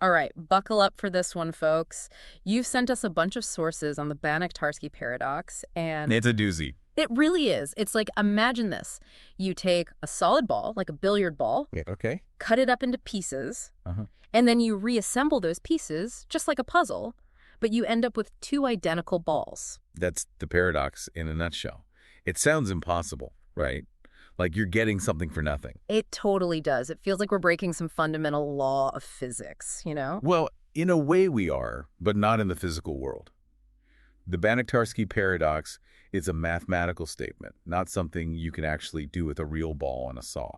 All right, buckle up for this one, folks. You've sent us a bunch of sources on the Banach-Tarski paradox, and It's a doozy. it really is. It's like, imagine this. You take a solid ball, like a billiard ball, Yeah, okay. cut it up into pieces, Uh-huh. and then you reassemble those pieces, just like a puzzle, but you end up with two identical balls. That's the paradox in a nutshell. It sounds impossible, right? Like you're getting something for nothing. It totally does. It feels like we're breaking some fundamental law of physics, you know? Well, in a way we are, but not in the physical world. The Banach-Tarski paradox is a mathematical statement, not something you can actually do with a real ball and a saw.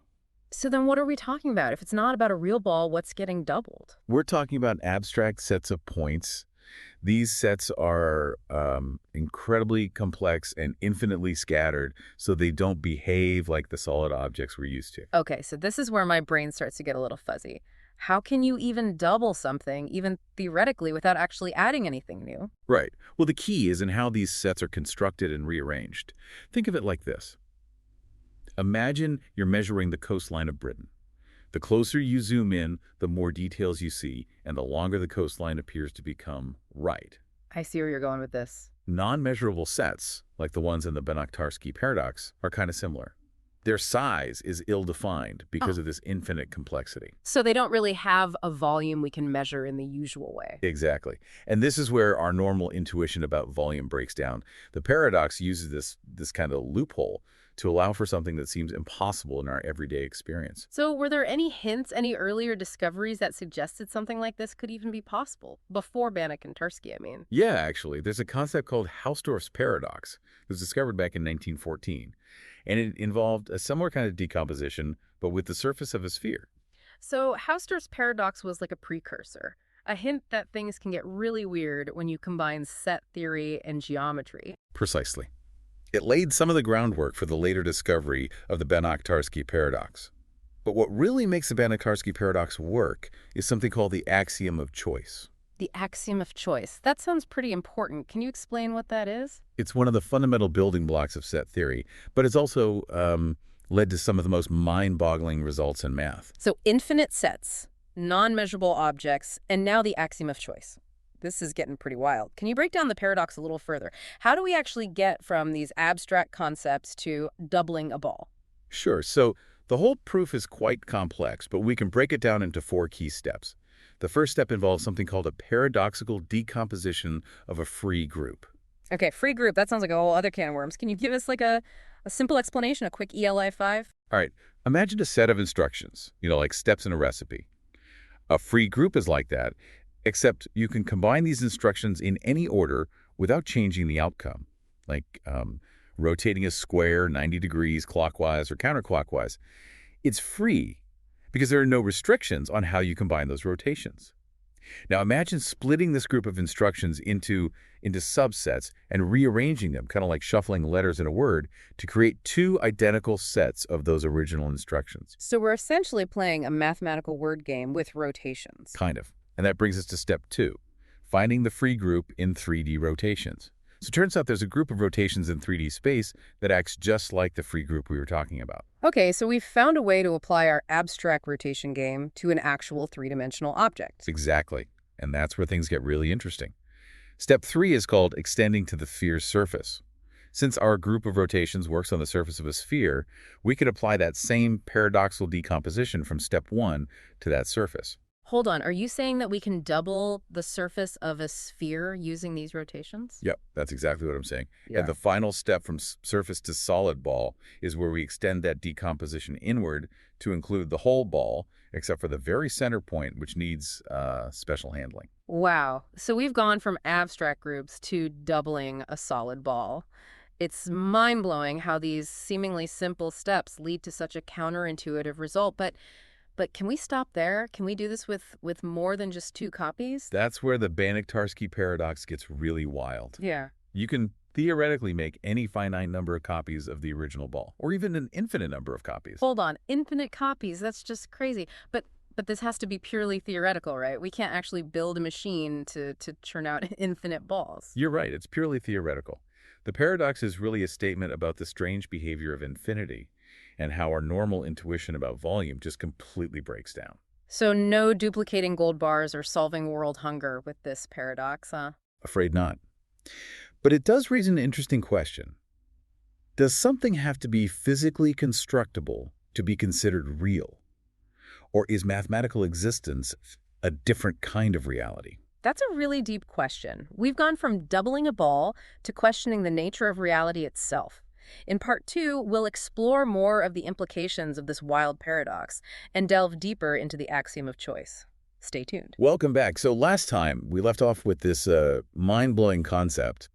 So then what are we talking about? If it's not about a real ball, what's getting doubled? We're talking about abstract sets of points. These sets are incredibly complex and infinitely scattered, so they don't behave like the solid objects we're used to. Okay, so this is where my brain starts to get a little fuzzy. How can you even double something, even theoretically, without actually adding anything new? Right. Well, the key is in how these sets are constructed and rearranged. Think of it like this. Imagine you're measuring the coastline of Britain. The closer you zoom in, the more details you see, and the longer the coastline appears to become right. I see where you're going with this. Non-measurable sets, like the ones in the Banach-Tarski paradox, are kind of similar. Their size is ill-defined because of this infinite complexity. So they don't really have a volume we can measure in the usual way. Exactly. And this is where our normal intuition about volume breaks down. The paradox uses this kind of loophole to allow for something that seems impossible in our everyday experience. So were there any hints, any earlier discoveries that suggested something like this could even be possible? Before Banach and Tarski, I mean. Yeah, actually, there's a concept called Hausdorff's paradox. It was discovered back in 1914, and it involved a similar kind of decomposition, but with the surface of a sphere. So Hausdorff's paradox was like a precursor, a hint that things can get really weird when you combine set theory and geometry. Precisely. It laid some of the groundwork for the later discovery of the Banach-Tarski paradox. But what really makes the Banach-Tarski paradox work is something called the Axiom of Choice. The axiom of choice. That sounds pretty important. Can you explain what that is? It's one of the fundamental building blocks of set theory, but it's also led to some of the most mind-boggling results in math. So infinite sets, non-measurable objects, and now the axiom of choice. This is getting pretty wild. Can you break down the paradox a little further? How do we actually get from these abstract concepts to doubling a ball? Sure, so the whole proof is quite complex, but we can break it down into 4 key steps. The first step involves something called a paradoxical decomposition of a free group. Okay, free group, that sounds like a whole other can of worms. Can you give us like a simple explanation, a quick ELI 5? All right, imagine a set of instructions, like steps in a recipe. A free group is like that, except you can combine these instructions in any order without changing the outcome, like rotating a square 90 degrees clockwise or counterclockwise. It's free because there are no restrictions on how you combine those rotations. Now imagine splitting this group of instructions into subsets and rearranging them, kind of like shuffling letters in a word, to create 2 identical sets of those original instructions. So we're essentially playing a mathematical word game with rotations. Kind of. And that brings us to step 2, finding the free group in 3D rotations. So it turns out there's a group of rotations in 3D space that acts just like the free group we were talking about. Okay, so we've found a way to apply our abstract rotation game to an actual 3-dimensional object. Exactly. And that's where things get really interesting. Step 3 is called extending to the sphere's surface. Since our group of rotations works on the surface of a sphere, we could apply that same paradoxical decomposition from step 1 to that surface. Hold on, are you saying that we can double the surface of a sphere using these rotations? Yep, that's exactly what I'm saying. Yeah. And the final step from surface to solid ball is where we extend that decomposition inward to include the whole ball, except for the very center point, which needs special handling. Wow, so we've gone from abstract groups to doubling a solid ball. It's mind-blowing how these seemingly simple steps lead to such a counterintuitive result, but can we stop there? Can we do this with more than just 2 copies? That's where the Banach-Tarski paradox gets really wild. Yeah. You can theoretically make any finite number of copies of the original ball, or even an infinite number of copies. Hold on, infinite copies, that's just crazy. But this has to be purely theoretical, right? We can't actually build a machine to churn out infinite balls. You're right, it's purely theoretical. The paradox is really a statement about the strange behavior of infinity and how our normal intuition about volume just completely breaks down. So no duplicating gold bars or solving world hunger with this paradox, huh? Afraid not. But it does raise an interesting question. Does something have to be physically constructible to be considered real? Or is mathematical existence a different kind of reality? That's a really deep question. We've gone from doubling a ball to questioning the nature of reality itself. In part two, we'll explore more of the implications of this wild paradox and delve deeper into the axiom of choice. Stay tuned. Welcome back. So last time, we left off with this mind-blowing concept.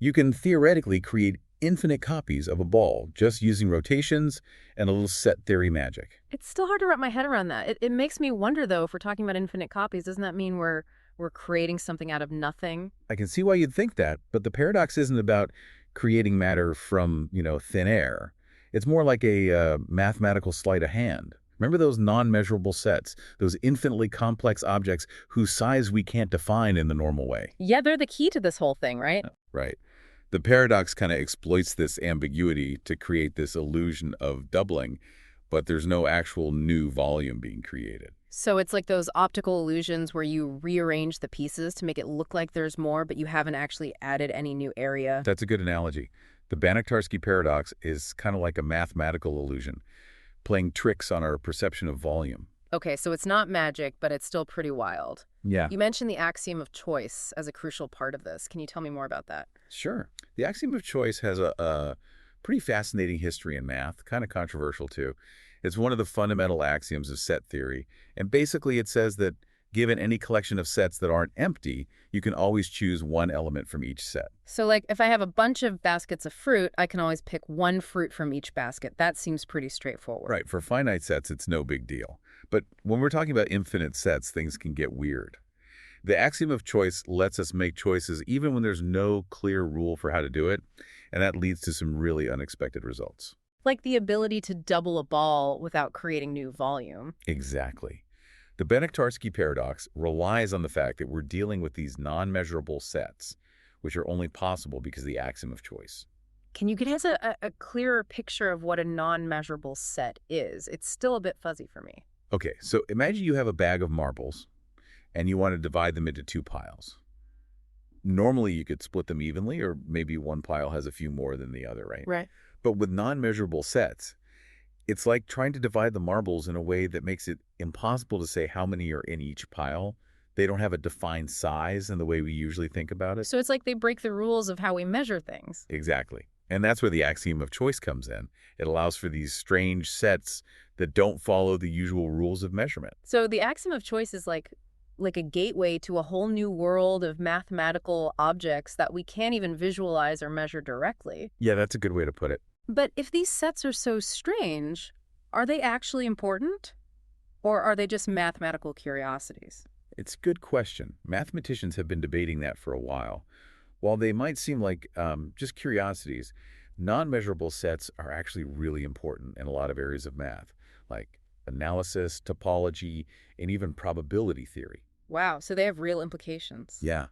You can theoretically create infinite copies of a ball just using rotations and a little set theory magic. It's still hard to wrap my head around that. It makes me wonder, though, if we're talking about infinite copies, doesn't that mean we're creating something out of nothing? I can see why you'd think that, but the paradox isn't about creating matter from, thin air. It's more like a mathematical sleight of hand. Remember those non-measurable sets, those infinitely complex objects whose size we can't define in the normal way? Yeah, they're the key to this whole thing, right? Right. The paradox kind of exploits this ambiguity to create this illusion of doubling, but there's no actual new volume being created. So it's like those optical illusions where you rearrange the pieces to make it look like there's more, but you haven't actually added any new area. That's a good analogy. The Banach-Tarski paradox is kind of like a mathematical illusion, playing tricks on our perception of volume. Okay, so it's not magic, but it's still pretty wild. Yeah. You mentioned the axiom of choice as a crucial part of this. Can you tell me more about that? Sure. The axiom of choice has a pretty fascinating history in math, kind of controversial too. It's one of the fundamental axioms of set theory, and basically it says that given any collection of sets that aren't empty, you can always choose one element from each set. So, like, if I have a bunch of baskets of fruit, I can always pick one fruit from each basket. That seems pretty straightforward. Right, for finite sets, it's no big deal. But when we're talking about infinite sets, things can get weird. The axiom of choice lets us make choices even when there's no clear rule for how to do it, and that leads to some really unexpected results. Like the ability to double a ball without creating new volume. Exactly. The Banach-Tarski paradox relies on the fact that we're dealing with these non-measurable sets, which are only possible because of the axiom of choice. Can you give us a clearer picture of what a non-measurable set is? It's still a bit fuzzy for me. Okay, so imagine you have a bag of marbles, and you want to divide them into two piles. Normally, you could split them evenly, or maybe one pile has a few more than the other, right? Right. But with non-measurable sets, it's like trying to divide the marbles in a way that makes it impossible to say how many are in each pile. They don't have a defined size in the way we usually think about it. So it's like they break the rules of how we measure things. Exactly. And that's where the axiom of choice comes in. It allows for these strange sets that don't follow the usual rules of measurement. So the axiom of choice is like a gateway to a whole new world of mathematical objects that we can't even visualize or measure directly. Yeah, that's a good way to put it. But if these sets are so strange, are they actually important? Or are they just mathematical curiosities? It's a good question. Mathematicians have been debating that for a while. While they might seem like just curiosities, non-measurable sets are actually really important in a lot of areas of math, like analysis, topology, and even probability theory. Wow, so they have real implications. Yeah.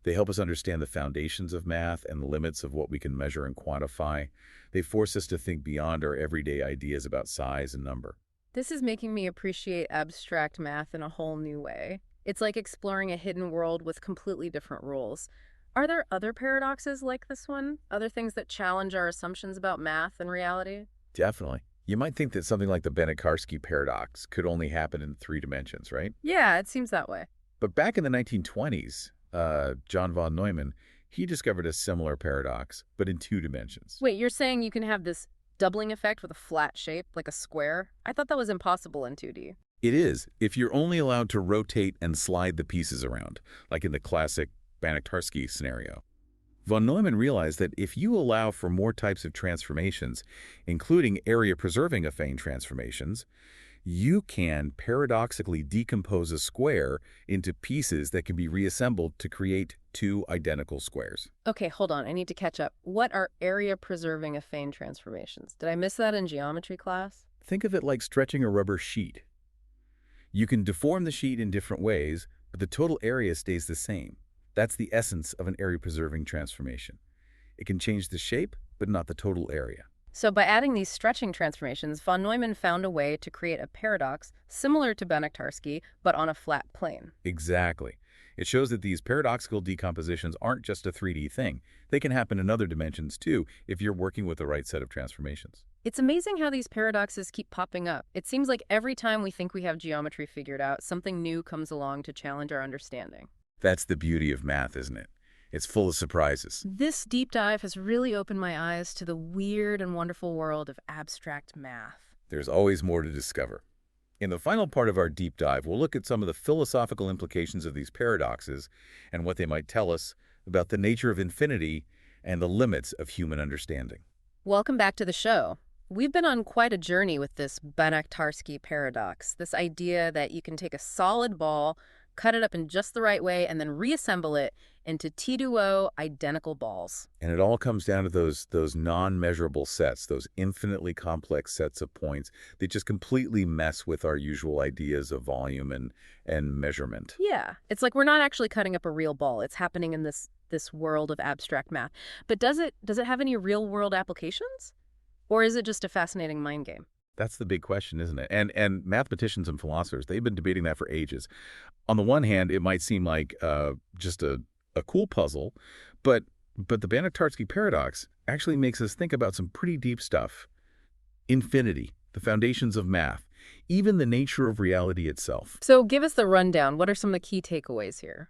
They help us understand the foundations of math and the limits of what we can measure and quantify. They force us to think beyond our everyday ideas about size and number. This is making me appreciate abstract math in a whole new way. It's like exploring a hidden world with completely different rules. Are there other paradoxes like this one? Other things that challenge our assumptions about math and reality? Definitely. You might think that something like the Banach-Tarski paradox could only happen in 3 dimensions, right? Yeah, it seems that way. But back in the 1920s, John von Neumann, he discovered a similar paradox, but in 2 dimensions. Wait, you're saying you can have this doubling effect with a flat shape, like a square? I thought that was impossible in 2D. It is, if you're only allowed to rotate and slide the pieces around, like in the classic Banach-Tarski scenario. Von Neumann realized that if you allow for more types of transformations, including area-preserving affine transformations, you can paradoxically decompose a square into pieces that can be reassembled to create 2 identical squares. Okay, hold on. I need to catch up. What are area-preserving affine transformations? Did I miss that in geometry class? Think of it like stretching a rubber sheet. You can deform the sheet in different ways, but the total area stays the same. That's the essence of an area-preserving transformation. It can change the shape, but not the total area. So by adding these stretching transformations, von Neumann found a way to create a paradox similar to Banach-Tarski, but on a flat plane. Exactly. It shows that these paradoxical decompositions aren't just a 3D thing. They can happen in other dimensions too if you're working with the right set of transformations. It's amazing how these paradoxes keep popping up. It seems like every time we think we have geometry figured out, something new comes along to challenge our understanding. That's the beauty of math, isn't it? It's full of surprises. This deep dive has really opened my eyes to the weird and wonderful world of abstract math. There's always more to discover. In the final part of our deep dive, we'll look at some of the philosophical implications of these paradoxes and what they might tell us about the nature of infinity and the limits of human understanding. Welcome back to the show. We've been on quite a journey with this Banach-Tarski paradox, this idea that you can take a solid ball, cut it up in just the right way, and then reassemble it into T2O identical balls. And it all comes down to those non-measurable sets, those infinitely complex sets of points that just completely mess with our usual ideas of volume and measurement. Yeah, it's like we're not actually cutting up a real ball. It's happening in this world of abstract math. But does it have any real-world applications? Or is it just a fascinating mind game? That's the big question, isn't it? And mathematicians and philosophers, they've been debating that for ages. On the one hand, it might seem like just a cool puzzle, but the Banach-Tarski paradox actually makes us think about some pretty deep stuff. Infinity, the foundations of math, even the nature of reality itself. So give us the rundown. What are some of the key takeaways here?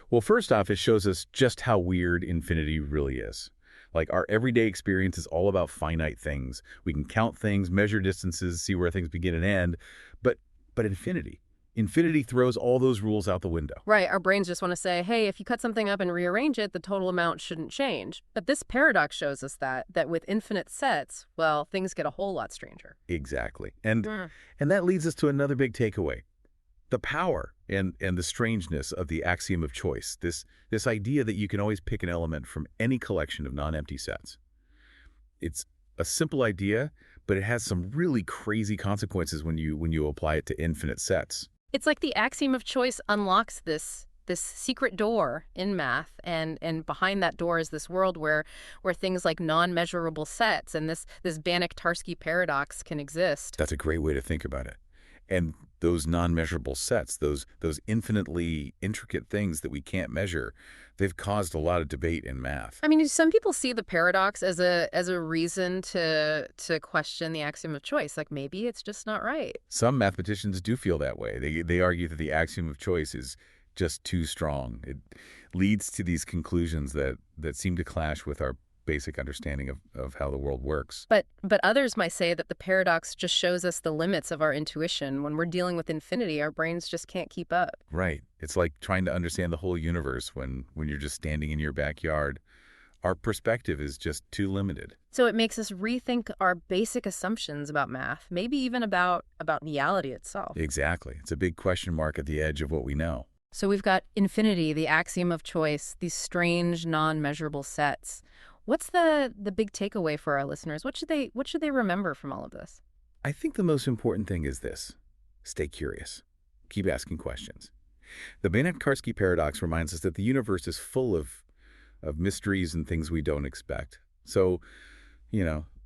Well, first off, it shows us just how weird infinity really is. Like, our everyday experience is all about finite things. We can count things, measure distances, see where things begin and end. But infinity throws all those rules out the window. Right, our brains just want to say, hey, if you cut something up and rearrange it, the total amount shouldn't change. But this paradox shows us that with infinite sets, well, things get a whole lot stranger. Exactly. And Mm. and that leads us to another big takeaway. The power and the strangeness of the axiom of choice, this idea that you can always pick an element from any collection of non-empty sets. It's a simple idea, but it has some really crazy consequences when you apply it to infinite sets. It's like the axiom of choice unlocks this secret door in math, and behind that door is this world where things like non-measurable sets and this Banach-Tarski paradox can exist. That's a great way to think about it. And those non-measurable sets, those infinitely intricate things that we can't measure, they've caused a lot of debate in math. I mean, some people see the paradox as a reason to question the axiom of choice. Like maybe it's just not right. Some mathematicians do feel that way. They argue that the axiom of choice is just too strong. It leads to these conclusions that seem to clash with our basic understanding of how the world works. But others might say that the paradox just shows us the limits of our intuition. When we're dealing with infinity, our brains just can't keep up. Right. It's like trying to understand the whole universe when you're just standing in your backyard. Our perspective is just too limited. So it makes us rethink our basic assumptions about math, maybe even about reality itself. Exactly. It's a big question mark at the edge of what we know. So we've got infinity, the axiom of choice, these strange non-measurable sets. What's the big takeaway for our listeners? What should they remember from all of this? I think the most important thing is this. Stay curious. Keep asking questions. The Banach-Tarski paradox reminds us that the universe is full of mysteries and things we don't expect. So,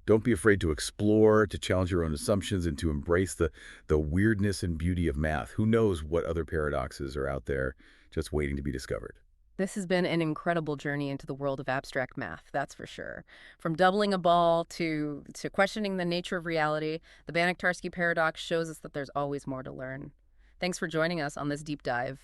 don't be afraid to explore, to challenge your own assumptions, and to embrace the weirdness and beauty of math. Who knows what other paradoxes are out there just waiting to be discovered. This has been an incredible journey into the world of abstract math, that's for sure. From doubling a ball to questioning the nature of reality, the Banach-Tarski paradox shows us that there's always more to learn. Thanks for joining us on this deep dive.